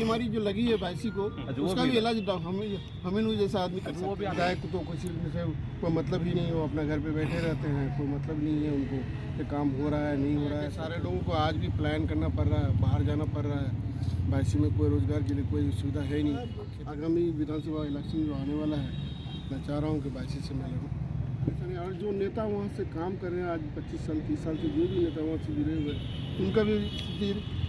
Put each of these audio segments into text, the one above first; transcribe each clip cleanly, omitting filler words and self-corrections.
बीमारी जो लगी है बाइसी को, उसका भी इलाज हमें जैसा आदमी कर सकता है। विधायक को तो कुछ से कोई मतलब ही नहीं, वो अपना घर पे बैठे रहते हैं, कोई मतलब नहीं है उनको कि काम हो रहा है नहीं हो रहा है। सारे लोगों को आज भी प्लान करना पड़ रहा है, बाहर जाना पड़ रहा है। बाइसी में कोई रोजगार के लिए कोई सुविधा है ही नहीं। आगामी विधानसभा इलेक्शन जो आने वाला है, मैं चाह रहा हूँ कि बाइसी से मैं लड़ूँ। और जो नेता वहाँ से काम कर रहे हैं आज 25 साल 30 साल से, जो भी नेता वहाँ से जुड़े हुए हैं, उनका भी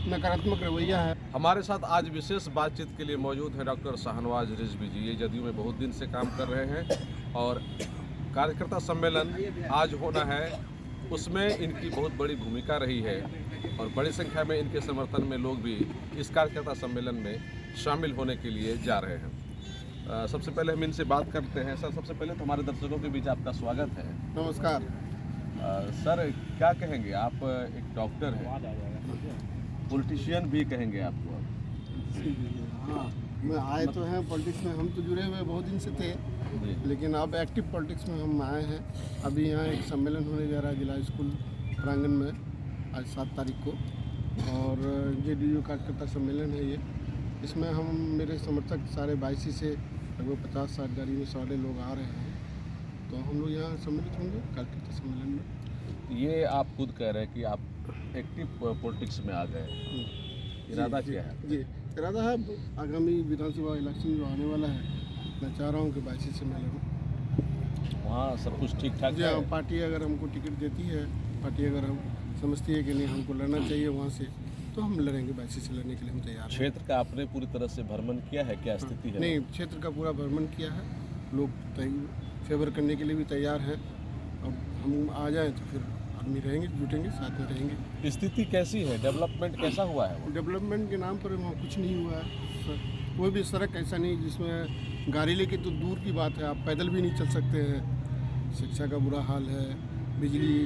नकारात्मक रवैया है। हमारे साथ आज विशेष बातचीत के लिए मौजूद हैं डॉक्टर शाहनवाज रिजवी जी। ये जदयू में बहुत दिन से काम कर रहे हैं और कार्यकर्ता सम्मेलन आज होना है, उसमें इनकी बहुत बड़ी भूमिका रही है और बड़ी संख्या में इनके समर्थन में लोग भी इस कार्यकर्ता सम्मेलन में शामिल होने के लिए जा रहे हैं। सबसे पहले हम इनसे बात करते हैं। सर, सबसे पहले तो हमारे दर्शकों के बीच आपका स्वागत है। नमस्कार। सर, क्या कहेंगे, आप एक डॉक्टर हैं, पॉलिटिशियन भी कहेंगे आपको? हाँ, मैं आए तो हैं पॉलिटिक्स में, हम तो जुड़े हुए बहुत दिन से थे, लेकिन अब एक्टिव पॉलिटिक्स में हम आए हैं। अभी यहाँ एक सम्मेलन होने जा रहा है जिला स्कूल प्रांगण में आज 7 तारीख को, और जेडीयू कार्यकर्ता सम्मेलन है ये। इसमें हम मेरे समर्थक सारे बाइसी से लगभग 50-60 गाड़ी में सारे लोग आ रहे हैं, तो हम लोग यहाँ सम्मिलित होंगे कार्यकर्ता सम्मेलन में। ये आप खुद कह रहे हैं कि आप एक्टिव पॉलिटिक्स में आ गए, इरादा क्या है? जी, इरादा है आगामी विधानसभा इलेक्शन जो आने वाला है, मैं चाह रहा हूँ कि बाइसी से मैं लड़ूँ। वहाँ सब कुछ ठीक ठाक जी है? हाँ, पार्टी अगर हमको टिकट देती है, पार्टी अगर हम समझती है कि नहीं हमको लड़ना चाहिए वहाँ से, तो हम लड़ेंगे। बाइसी से लड़ने के लिए हम तैयार हैं। क्षेत्र का आपने पूरी तरह से भ्रमण किया है, क्या स्थिति है? नहीं, क्षेत्र का पूरा भ्रमण किया है, लोग फेवर करने के लिए भी तैयार हैं। अब हम आ जाएं तो फिर आदमी रहेंगे, जुटेंगे, साथ में रहेंगे। स्थिति कैसी है, डेवलपमेंट कैसा हुआ है? डेवलपमेंट के नाम पर वहाँ कुछ नहीं हुआ है। कोई भी सड़क ऐसा नहीं जिसमें गाड़ी लेके तो दूर की बात है, आप पैदल भी नहीं चल सकते हैं। शिक्षा का बुरा हाल है, बिजली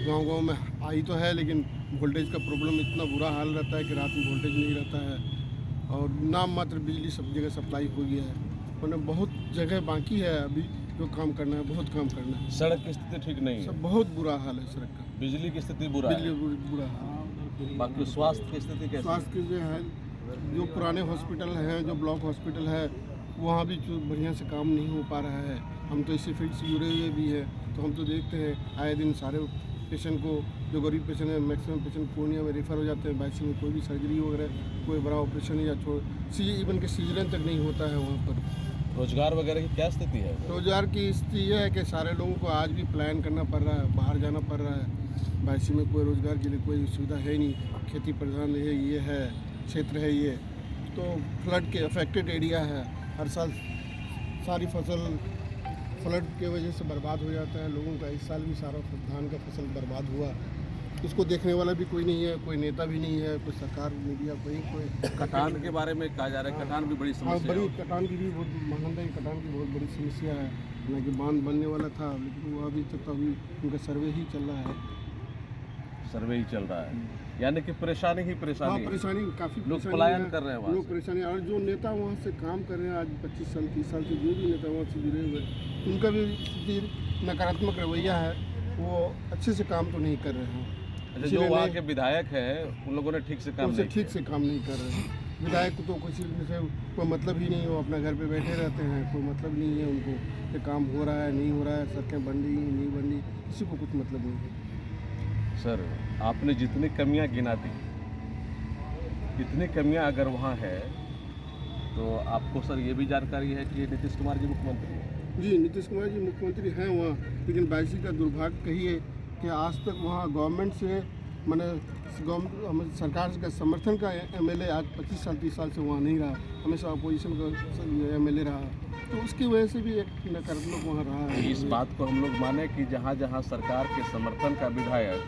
गांव-गांव में आई तो है, लेकिन वोल्टेज का प्रॉब्लम इतना बुरा हाल रहता है कि रात में वोल्टेज नहीं रहता है, और नाम मात्र बिजली सब जगह सप्लाई हो गया है। वरना बहुत जगह बाकी है अभी जो काम करना है, बहुत काम करना है। सड़क की स्थिति ठीक नहीं है, सब बहुत बुरा हाल है सड़क का। बिजली की स्थिति बुरा है, बुरा हाल। बाकी स्वास्थ्य की स्थिति कैसी? स्वास्थ्य के जो है, जो पुराने हॉस्पिटल हैं, जो ब्लॉक हॉस्पिटल है, वहाँ भी जो बढ़िया से काम नहीं हो पा रहा है। हम तो इसी फील्ड से जुड़े हुए भी हैं, तो हम तो देखते हैं आए दिन सारे पेशेंट को, जो गरीब पेशेंट है, मैक्सिमम पेशेंट पूर्णिया में रेफर हो जाते हैं। बाइसी में कोई भी सर्जरी वगैरह, कोई बड़ा ऑपरेशन या इवन के सीजन तक नहीं होता है वहाँ पर। रोजगार वगैरह की क्या स्थिति है? रोजगार की स्थिति यह है कि सारे लोगों को आज भी प्लान करना पड़ रहा है, बाहर जाना पड़ रहा है। बाइसी में कोई रोजगार के लिए कोई सुविधा है ही नहीं, खेती प्रधान है, ये है क्षेत्र है ये, तो फ्लड के अफेक्टेड एरिया है। हर साल सारी फसल फ्लड के वजह से बर्बाद हो जाता है लोगों का। इस साल भी सारा धान का फसल बर्बाद हुआ, इसको देखने वाला भी कोई नहीं है, कोई नेता भी नहीं है, कोई सरकार मीडिया कोई कटान के बारे में कहा जा रहा है, कटान भी बड़ी समस्या है। बड़ी कटान की भी बहुत महंगाई, कटान की बहुत बड़ी समस्या है। हालांकि बांध बनने वाला था, लेकिन वो अभी तक अभी उनका सर्वे ही चल रहा है। सर्वे ही चल रहा है, यानी कि परेशानी ही परेशानी। हाँ, परेशानी काफ़ी, लोग पलायन कर रहे हैं, लोग परेशानी। और जो नेता वहाँ से काम कर रहे हैं आज 25 साल 30 साल से, जो भी नेता वहाँ से जुड़े हुए हैं, उनका भी नकारात्मक रवैया है, वो अच्छे से काम तो नहीं कर रहे हैं। अच्छा, जो वहाँ के विधायक हैं उन लोगों ने ठीक से काम नहीं कर रहे हैं। विधायक को तो कुछ से कोई मतलब ही नहीं, वो अपना घर पे बैठे रहते हैं, कोई मतलब नहीं है उनको कि काम हो रहा है नहीं हो रहा है, सड़कें बन रही नहीं बन रही, किसी को कुछ मतलब नहीं है। सर, आपने जितनी कमियां गिना दी, इतनी कमियां अगर वहाँ है तो आपको सर ये भी जानकारी है कि नीतीश कुमार जी मुख्यमंत्री हैं? जी, नीतीश कुमार जी मुख्यमंत्री हैं वहाँ, लेकिन बाइसी का दुर्भाग्य कहिए कि आज तक वहाँ गवर्नमेंट से सरकार का समर्थन का एमएलए आज 25 साल 30 साल से वहाँ नहीं रहा, हमेशा अपोजिशन का एमएलए रहा, तो उसकी वजह से भी एक नकारात्मक वहाँ रहा है। इस बात को हम लोग माने कि जहाँ जहाँ सरकार के समर्थन का विधायक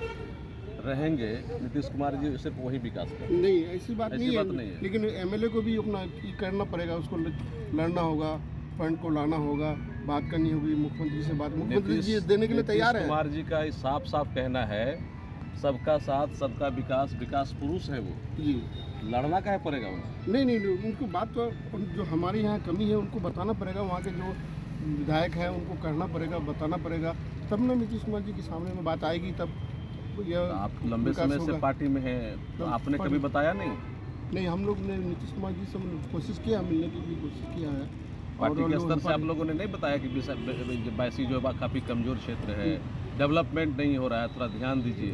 रहेंगे, नीतीश कुमार जी सिर्फ वही विकास करेंगे? नहीं, ऐसी बात नहीं है, लेकिन एमएलए को भी अपना करना पड़ेगा, उसको लड़ना होगा, फंड को लाना होगा, बात करनी होगी मुख्यमंत्री से। मुख्यमंत्री जी देने के लिए तैयार है। कुमार जी का साफ साफ कहना है, सबका साथ सबका विकास, विकास पुरुष है वो जी, लड़ना काहे पड़ेगा उन्हें? नहीं, उनको बात तो जो हमारे यहाँ कमी है उनको बताना पड़ेगा, वहाँ के जो विधायक हैं उनको करना पड़ेगा, बताना पड़ेगा, तब ना नीतीश कुमार जी के सामने में बात आएगी। तब आप लंबे समय से पार्टी में हैं, तो आपने कभी बताया नहीं? नहीं, हम लोग ने नीतीश कुमार जी से कोशिश किया, मिलने की भी कोशिश किया है। पार्टी के स्तर से आप लोगों ने नहीं बताया कि बैसी जो है काफ़ी कमज़ोर क्षेत्र है, डेवलपमेंट नहीं हो रहा है, थोड़ा ध्यान दीजिए।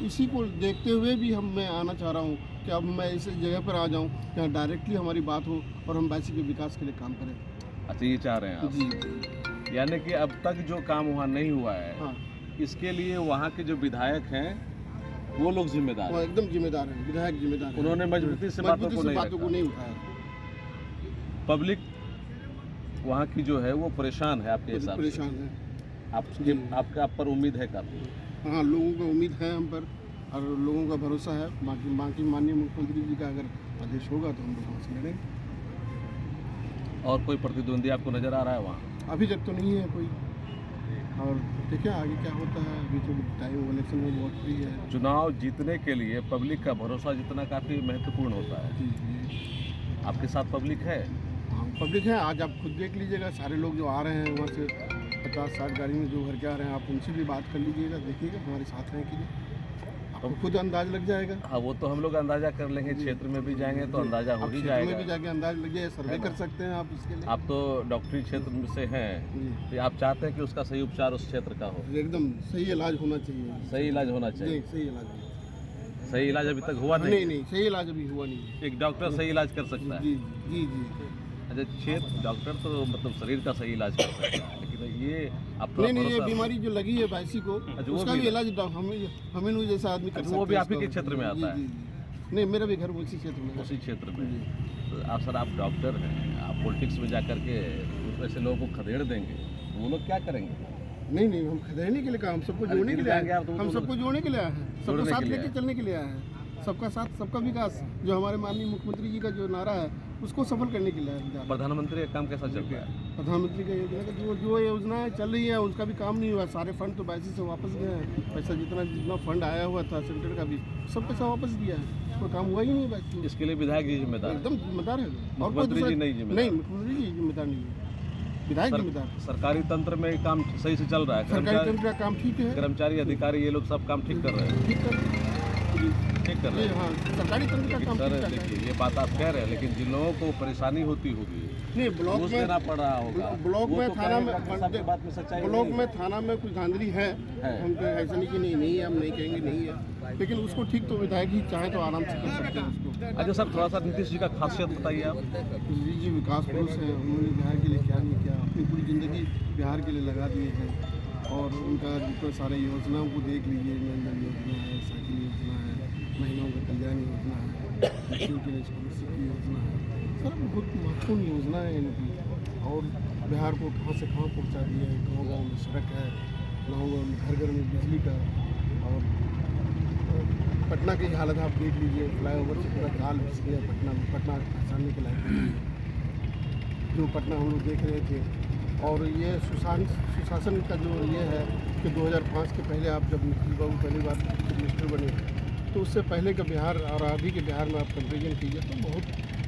इसी को देखते हुए भी मैं आना चाह रहा हूँ कि अब मैं इस जगह पर आ जाऊँ जहाँ डायरेक्टली हमारी बात हो और हम बैसी के विकास के लिए काम करें। अच्छा, ये चाह रहे हैं आप? जी, यानी कि अब तक जो काम वहाँ नहीं हुआ है, हाँ, इसके लिए वहाँ के जो विधायक हैं वो लोग जिम्मेदार वो हैं। एकदम जिम्मेदार है, विधायक जिम्मेदार है। उन्होंने मजबूती से बातों को नहीं उठाया। पब्लिक वहाँ की जो है वो परेशान है आपके हिसाब से? परेशान है। आपका आप पर उम्मीद है काफ़ी? हाँ, लोगों को उम्मीद है हम पर और लोगों का भरोसा है। बाकी माननीय मुख्यमंत्री जी का अगर आदेश होगा तो हम लोग वहाँ से लड़ेंगे। और कोई प्रतिद्वंदी आपको नज़र आ रहा है वहाँ? अभी तक तो नहीं है कोई, और देखिए आगे क्या होता है। अभी तो टाइम इलेक्शन में बहुत फ्री है। चुनाव जीतने के लिए पब्लिक का भरोसा जितना काफ़ी महत्वपूर्ण होता है। जी, आपके साथ पब्लिक है? हाँ, पब्लिक है। आज आप खुद देख लीजिएगा, सारे लोग जो आ रहे हैं वहाँ से 50-60 गाड़ी में जो घर के आ रहे हैं, आप उनसे भी बात कर लीजिएगा, देखिएगा हमारे साथ हैं कि नहीं, आपको खुद अंदाज लग जाएगा। हाँ, वो तो हम लोग अंदाज़ा कर लेंगे, क्षेत्र में भी जाएंगे तो अंदाज़ा हो ही जाएगा। में भी जाके अंदाज लग जाए, सर्वे कर सकते हैं आप इसके लिए। आप तो डॉक्टरी क्षेत्र में से हैं, तो आप चाहते हैं कि उसका सही उपचार उस क्षेत्र का हो? एकदम सही इलाज होना चाहिए। सही इलाज होना चाहिए। सही इलाज। सही इलाज अभी तक हुआ नहीं? नहीं, सही इलाज अभी हुआ नहीं है। एक डॉक्टर सही इलाज कर सकता है? जी जी जी। अच्छा, क्षेत्र डॉक्टर तो मतलब शरीर का सही इलाज कर सकता है, लेकिन ये आप नहीं, ये बीमारी जो लगी है बैसी को, वो उसका भी इलाज हमें जैसा आदमी कर सकता है। वो भी आप ही के क्षेत्र में आता है? नहीं, मेरा भी घर उसी क्षेत्र में। उसी क्षेत्र में। तो आप सर, आप डॉक्टर हैं, आप पॉलिटिक्स में जा करके ऐसे लोगों को खदेड़ देंगे तो वो लोग क्या करेंगे? नहीं, हम खदेड़ने के लिए कहा, हम सबको जोड़ने के लिए आए हैं। हम सबको जोड़ने के लिए आए हैं, सबको साथ लेके चलने के लिए आए हैं। सबका साथ सबका विकास, जो हमारे माननीय मुख्यमंत्री जी का जो नारा है उसको सफल करने के लिए। प्रधानमंत्री का काम कैसा चल रहा है? प्रधानमंत्री का योजना का जो योजनाएं चल रही है उसका भी काम नहीं हुआ। सारे फंड तो बैसी से वापस गए हैं। पैसा जितना फंड आया हुआ था सेंटर का भी सब पैसा वापस दिया है, कोई काम हुआ ही नहीं बैसी। इसके लिए विधायक जी जिम्मेदार? एकदम जिम्मेदार है। और मुख्यमंत्री जी नहीं जिम्मेदार? नहीं, मुख्यमंत्री जी जिम्मेदार नहीं है, विधायक जिम्मेदार। सरकारी तंत्र में काम सही से चल रहा है? सरकारी तंत्र का काम ठीक है। कर्मचारी अधिकारी ये लोग सब काम ठीक कर रहे हैं? ठीक कर रहे हैं। हाँ, सरकारी तंत्र का काम सर ठीक देखिए, ये बात आप कह रहे हैं, लेकिन जिन लोगों को परेशानी होती होगी नहीं, ब्लॉक घूस में देना पड़ रहा होगा, ब्लॉक वो में तो थाना में कहेंगे सबकी बात में सच्चाई ब्लॉक नहीं में थाना में कुछ धांधली है। हम तो ऐसा नहीं कि नहीं है, हम नहीं कहेंगे नहीं है, लेकिन उसको ठीक तो विधायक ही चाहे तो आराम से कर सकते हैं उसको। अच्छा सर, थोड़ा सा नीतीश जी का खासियत बताइए आप। जी विकास पुरुष है, उन्होंने बिहार के लिए क्या नहीं किया, अपनी पूरी ज़िंदगी बिहार के लिए लगा दिए हैं। और उनका जितने सारे योजनाओं को देख लीजिए, जनधन योजना है, साइकिल योजना है, महिलाओं का कल्याण योजना है, बच्चों के लिए स्कॉलरशिप की योजना है। सर बहुत महत्वपूर्ण योजना है इनकी, और बिहार को कहाँ से कहाँ पहुँचा दिया है। गाँव-गाँव में सड़क है, गाँव-गाँव में घर-घर में बिजली का। और पटना की हालत आप देख लीजिए, फ्लाईओवर से पूरा जाल बिछ गया पटना में। पटना पहचानने के लायक नहीं है जो पटना हम लोग देख रहे थे। और ये सुशासन का जो ये है कि 2005 के पहले आप जब नीतीश बाबू पहली बार चीफ मिनिस्टर बने तो उससे पहले का बिहार और अभी के बिहार में आप कंपेरिजन कीजिए तो बहुत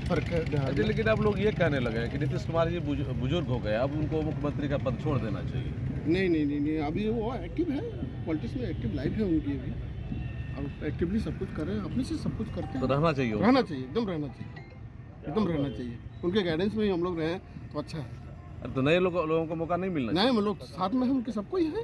फर्क है बिहार में। लेकिन अब लोग ये कहने लगे हैं कि नीतीश कुमार जी बुजुर्ग हो गए, अब उनको मुख्यमंत्री का पद छोड़ देना चाहिए। नहीं, अभी वो एक्टिव है, पॉलिटिक्स में एक्टिव लाइफ है उनकी अभी, और एक्टिवली सब कुछ कर रहे हैं, अपने से सब कुछ करते हैं। तो रहना चाहिए, एकदम रहना चाहिए। उनके गाइडेंस में ही हम लोग रहें तो अच्छा है। तो नए लोगों को मौका नहीं मिलना? नहीं, हम लोग साथ में हैं, उनके सबको ही है,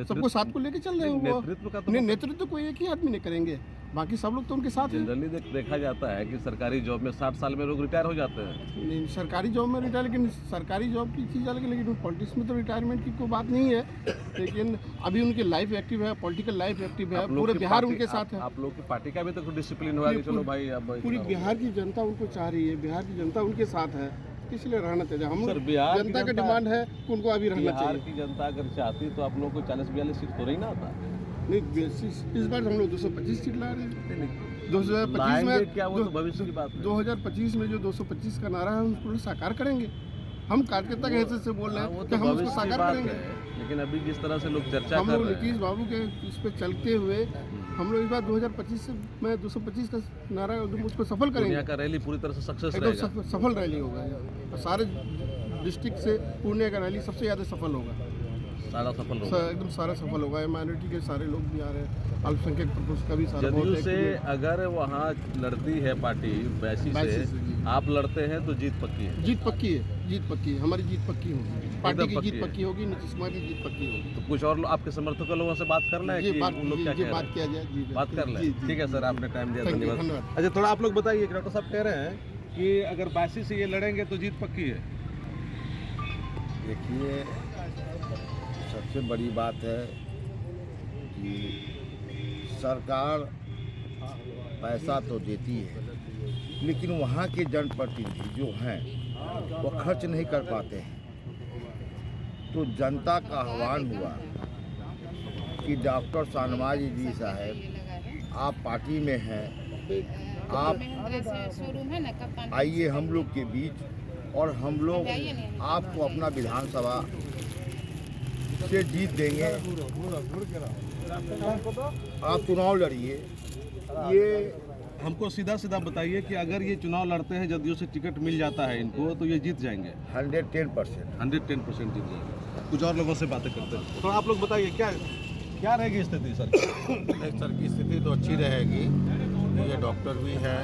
सबको साथ को लेके चल रहे हैं। नेतृत्व का तो नहीं, नेतृत्व कोई एक ही आदमी नहीं करेंगे, बाकी सब लोग तो उनके साथ हैं। जनरली देखा जाता है कि सरकारी जॉब में 60 साल में लोग रिटायर हो जाते हैं। नहीं, सरकारी जॉब में रिटायर, लेकिन सरकारी जॉब की चीज़ अलग, लेकिन पॉलिटिक्स में तो रिटायरमेंट की कोई बात नहीं है। लेकिन अभी उनकी लाइफ एक्टिव है, पॉलिटिकल लाइफ एक्टिव है, पूरे बिहार उनके साथ है। आप लोग की पार्टी का भी तो डिसिप्लिन हुआ कि चलो भाई अब पूरी बिहार की जनता उनको चाह रही है, बिहार की जनता उनके साथ है, इसलिए रहना चाहिए। हम जनता का डिमांड है कि उनको अभी रहना चाहिए। बिहार की जनता अगर चाहती तो आप लोगों को 40-42 सीट तो नहीं ना होता? नहीं, इस बार हम लोग 225 सीट ला रहे हैं। 2025 में क्या वो तो भविष्य की बात है। 2025 में जो 225 का नारा है उसको साकार करेंगे। हम कार्यकर्ता के हैसियत से बोल रहे हैं कि हम उसको साकार करेंगे। लेकिन अभी जिस तरह से लोग चर्चा हम कर लोग रहे हैं, नीतीश बाबू के इस पे चलते हुए हम लोग इस बार 2025 में 225 का नारा उसको सफल करेंगे। पूर्णिया का रैली पूरी तरह से सक्सेस रहेगा, एकदम सफल रैली होगा। और सारे डिस्ट्रिक्ट से पूर्णिया का रैली सबसे ज़्यादा सफल होगा। सारा सफल होगा, एकदम सारा सफल होगा। माइनॉरिटी के सारे लोग भी आ रहे हैं, अल्पसंख्यक प्रकोष्ठ का भी सारा जदयू से अगर वहाँ लड़ती है पार्टी बैसी से, आप लड़ते हैं तो जीत पक्की है। जीत पक्की है, जीत पक्की है, हमारी जीत पक्की होगी, पार्टी की जीत पक्की होगी, नीतीश कुमार की जीत पक्की होगी। तो कुछ और आपके समर्थकों लोगों से बात करना है कि उन लोग क्या कह रहे हैं? बात किया जाए, बात कर लें। ठीक है सर, आपने टाइम दिया, धन्यवाद। धन्यवाद। अच्छा, थोड़ा आप लोग बताइए, डॉक्टर साहब कह रहे हैं कि अगर बैसी से ये लड़ेंगे तो जीत पक्की है। देखिए, सबसे बड़ी बात है कि सरकार पैसा तो देती है, लेकिन वहाँ के जनप्रतिनिधि जो हैं वो खर्च नहीं कर पाते हैं। तो जनता का आह्वान हुआ कि डॉक्टर शाहनवाज जी साहब, आप पार्टी में हैं, आप आइए हम लोग के बीच और हम लोग आपको अपना विधानसभा से जीत देंगे, आप चुनाव लड़िए। ये हमको सीधा सीधा बताइए कि अगर ये चुनाव लड़ते हैं, जदयू से टिकट मिल जाता है इनको, तो ये जीत जाएंगे 110% जीत जाएंगे। कुछ और लोगों से बातें करते हैं, तो आप लोग बताइए क्या रहेगी स्थिति सर? सर की स्थिति तो अच्छी रहेगी, ये डॉक्टर भी है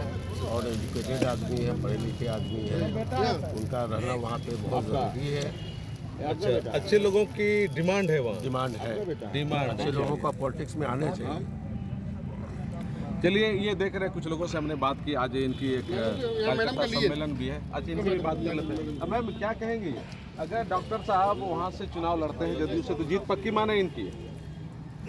और एजुकेटेड आदमी है, पढ़े लिखे आदमी है, उनका रहना वहाँ पे बहुत ज़रूरी है। अच्छा, अच्छे लोगों की डिमांड है वहाँ? डिमांड है, अच्छे लोगों का पॉलिटिक्स में आने चाहिए। चलिए, ये देख रहे हैं कुछ लोगों से हमने बात की। आज इनकी एक कार्यकर्ता सम्मेलन भी है, आज इनसे भी बात कर लेते हैं। अब मैम क्या कहेंगे, अगर डॉक्टर साहब वहाँ से चुनाव लड़ते हैं जदयू से, तो जीत पक्की माने इनकी?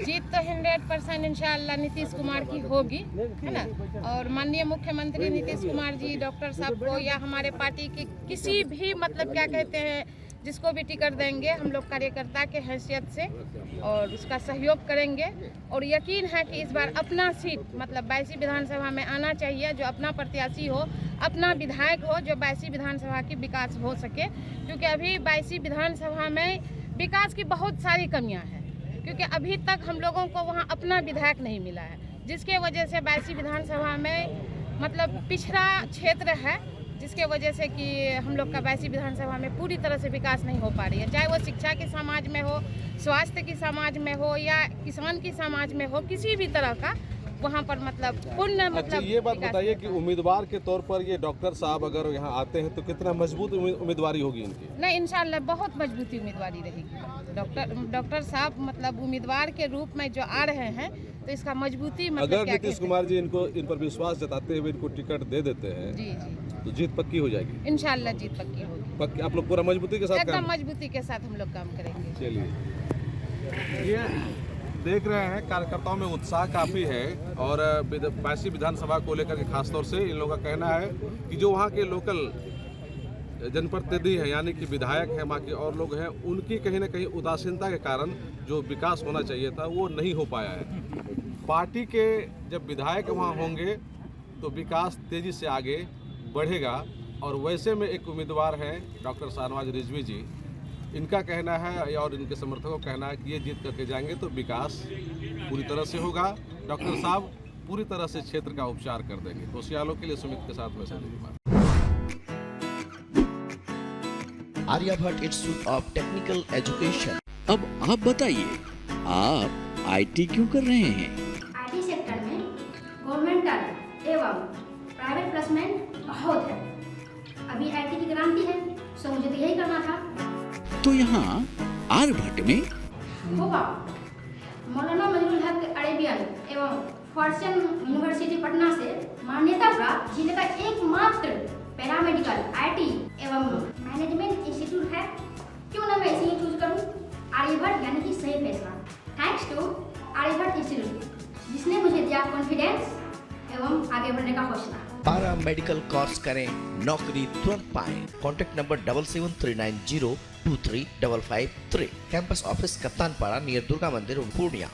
जीत तो 100% इंशाअल्लाह नीतीश कुमार की होगी, है ना। और माननीय मुख्यमंत्री नीतीश कुमार जी डॉक्टर साहब को या हमारे पार्टी के किसी भी मतलब क्या कहते हैं, जिसको भी टिकट देंगे, हम लोग कार्यकर्ता के हैसियत से और उसका सहयोग करेंगे। और यकीन है कि इस बार अपना सीट मतलब बैसी विधानसभा में आना चाहिए, जो अपना प्रत्याशी हो, अपना विधायक हो, जो बैसी विधानसभा की विकास हो सके। क्योंकि अभी बैसी विधानसभा में विकास की बहुत सारी कमियां हैं, क्योंकि अभी तक हम लोगों को वहां अपना विधायक नहीं मिला है, जिसके वजह से बैसी विधानसभा में मतलब पिछड़ा क्षेत्र है, जिसके वजह से कि हम लोग का बैसी विधानसभा में पूरी तरह से विकास नहीं हो पा रही है। चाहे वो शिक्षा के समाज में हो, स्वास्थ्य की समाज में हो या किसान की समाज में हो, किसी भी तरह का वहाँ पर मतलब पूर्ण मतलब। अच्छा, ये बात बताइए कि उम्मीदवार के तौर पर ये डॉक्टर साहब अगर यहाँ आते हैं तो कितना मजबूत उम्मीदवारी होगी इनकी? नहीं, इंशाल्लाह बहुत मजबूती उम्मीदवारी रहेगी। डॉक्टर साहब मतलब उम्मीदवार के रूप में जो आ रहे हैं, तो इसका मजबूती मतलब अगर नीतीश कुमार जी इन पर विश्वास जताते हुए इनको टिकट दे देते हैं, जी तो जीत पक्की हो जाएगी? इंशाल्लाह जीत पक्की होगी। पक्की? आप लोग पूरा मजबूती के साथ एकदम मजबूती के साथ हम लोग काम करेंगे। चलिए, ये देख रहे हैं कार्यकर्ताओं में उत्साह काफ़ी है और बैसी विधानसभा को लेकर के खासतौर से इन लोगों का कहना है कि जो वहाँ के लोकल जनप्रतिनिधि हैं, यानी कि विधायक हैं, वहाँ के और लोग हैं, उनकी कहीं ना कहीं उदासीनता के कारण जो विकास होना चाहिए था वो नहीं हो पाया है। पार्टी के जब विधायक वहाँ होंगे तो विकास तेज़ी से आगे बढ़ेगा। और वैसे में एक उम्मीदवार हैं डॉक्टर शाहनवाज रिजवी जी, इनका कहना है और इनके समर्थकों का कहना है कि ये जीत करके जाएंगे तो विकास पूरी तरह से होगा। डॉक्टर साहब पूरी तरह से क्षेत्र का उपचार कर देंगे। होशियारों के लिए सुमित के साथ में Sanjeev. Aryabhatta institute of technical education. अब आप बताइए, आप आईटी क्यों कर रहे हैं? आईटी सेक्टर में गवर्नमेंटल एवं प्राइवेट प्लेसमेंट बहुत है। अभी आईटी की क्रांति है, सो मुझे तो यही करना था। तो यहाँ आर्यभट्ट में होगा मौलाना मजरूल हक अरेबियन एवं फॉर्च्यून यूनिवर्सिटी पटना से मान्यता प्राप्त जिले का एकमात्र पैरामेडिकल आईटी एवं मैनेजमेंट इंस्टीट्यूट है। क्यों ना मैं इसे चूज करूं? आर्यभट्ट यानी कि सही फैसला। थैंक्स टू आर्यभट्ट इंस्टीट्यूट, जिसने मुझे दिया कॉन्फिडेंस एवं आगे बढ़ने का हौसला। पारा मेडिकल कोर्स करें, नौकरी तुरंत पाएं। Contact number 7739023553। Campus office Kaptanpara near Durga Mandir Purnia.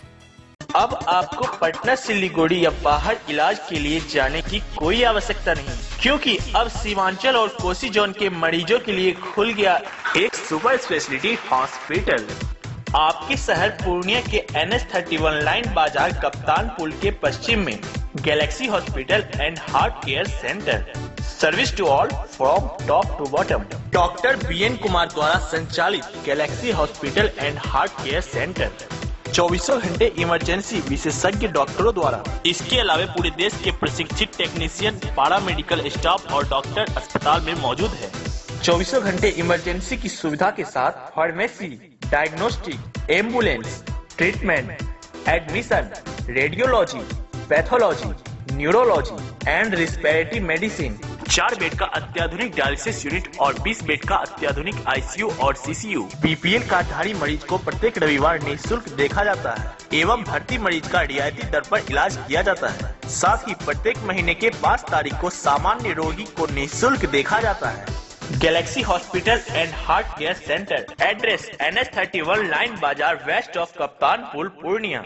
अब आपको पटना सिलीगुड़ी या बाहर इलाज के लिए जाने की कोई आवश्यकता नहीं, क्योंकि अब सीमांचल और कोसी जोन के मरीजों के लिए खुल गया एक सुपर स्पेशलिटी हॉस्पिटल। आपके शहर पूर्णिया के NH31 लाइन बाजार कप्तान पुल के पश्चिम में galaxy hospital and heart care centre. Service to all from top to bottom. Doctor BN Kumar द्वारा संचालित galaxy hospital and heart care centre 24 घंटे इमरजेंसी विशेषज्ञ डॉक्टरों द्वारा। इसके अलावा पूरे देश के प्रशिक्षित टेक्नीशियन, पारा मेडिकल स्टाफ और डॉक्टर अस्पताल में मौजूद है। 24 घंटे इमरजेंसी की सुविधा के साथ pharmacy, diagnostic, ambulance, treatment, admission, radiology, pathology, neurology and respiratory medicine. 4 bed का अत्याधुनिक डायलिसिस यूनिट और 20 बेड का अत्याधुनिक ICU और CCU। BPL कार्डधारी मरीज को प्रत्येक रविवार निःशुल्क देखा जाता है एवं भर्ती मरीज का रियायती दर पर इलाज किया जाता है। साथ ही प्रत्येक महीने के 5 तारीख को सामान्य रोगी को निःशुल्क देखा जाता है। Galaxy hospital and heart care centre, address NH 31 line बाजार वेस्ट ऑफ कप्तानपुर, पूर्णिया।